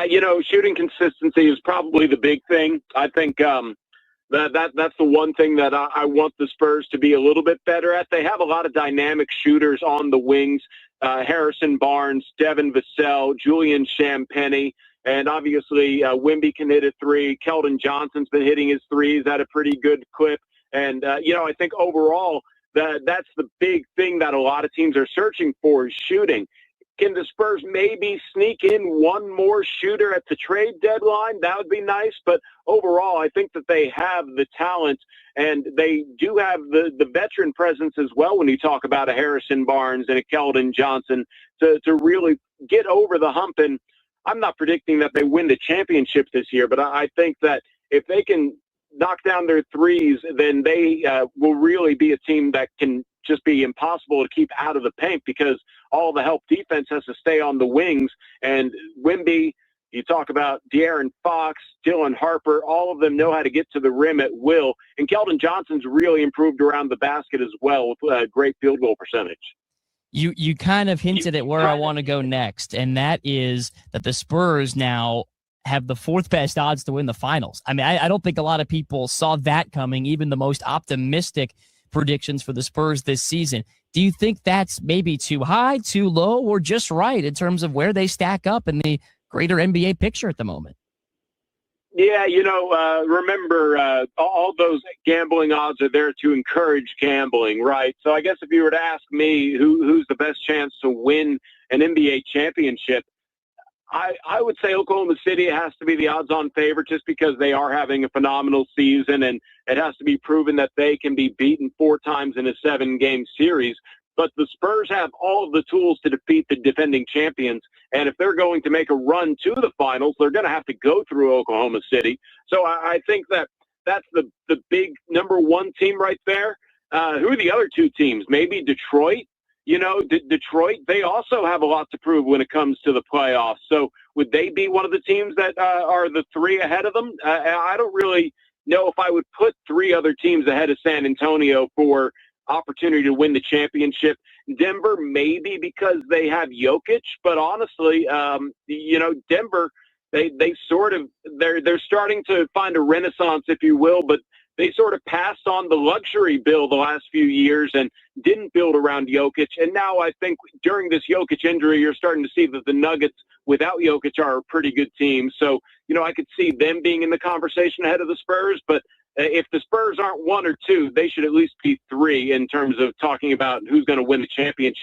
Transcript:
Shooting consistency is probably the big thing. I think that's the one thing that I want the Spurs to be a little bit better at. They have a lot of dynamic shooters on the wings. Harrison Barnes, Devin Vassell, Julian Champagnie, and obviously Wemby can hit a three. Keldon Johnson's been hitting his threes at a pretty good clip. And, I think overall that's the big thing that a lot of teams are searching for is shooting. Can the Spurs maybe sneak in one more shooter at the trade deadline? That would be nice. But overall, I think that they have the talent and they do have the veteran presence as well when you talk about a Harrison Barnes and a Keldon Johnson to really get over the hump. And I'm not predicting that they win the championship this year, but I think that if they can knock down their threes, then they will really be a team that can just be impossible to keep out of the paint because all the help defense has to stay on the wings. And Wemby, you talk about De'Aaron Fox, Dylan Harper, all of them know how to get to the rim at will. And Keldon Johnson's really improved around the basket as well with a great field goal percentage. You kind of hinted at where I want to go next, and that is that the Spurs now have the fourth best odds to win the finals. I mean, I don't think a lot of people saw that coming, even the most optimistic predictions for the Spurs this season. Do you think that's maybe too high, too low, or just right in terms of where they stack up in the greater NBA picture at the moment? Yeah, remember, all those gambling odds are there to encourage gambling, right? So I guess if you were to ask me who's the best chance to win an NBA championship, I would say Oklahoma City has to be the odds-on favorite just because they are having a phenomenal season, and it has to be proven that they can be beaten 4 times in a 7-game series. But the Spurs have all of the tools to defeat the defending champions, and if they're going to make a run to the finals, they're going to have to go through Oklahoma City. So I think that's the big number one team right there. Who are the other 2 teams? Maybe Detroit. Detroit, they also have a lot to prove when it comes to the playoffs. So would they be one of the teams that are the 3 ahead of them? I don't really know if I would put 3 other teams ahead of San Antonio for opportunity to win the championship. Denver, maybe because they have Jokic, but honestly, Denver, they're starting to find a renaissance, if you will, but they sort of passed on the luxury bill the last few years and didn't build around Jokic. And now I think during this Jokic injury, you're starting to see that the Nuggets without Jokic are a pretty good team. So, I could see them being in the conversation ahead of the Spurs. But if the Spurs aren't 1 or 2, they should at least be 3 in terms of talking about who's going to win the championship.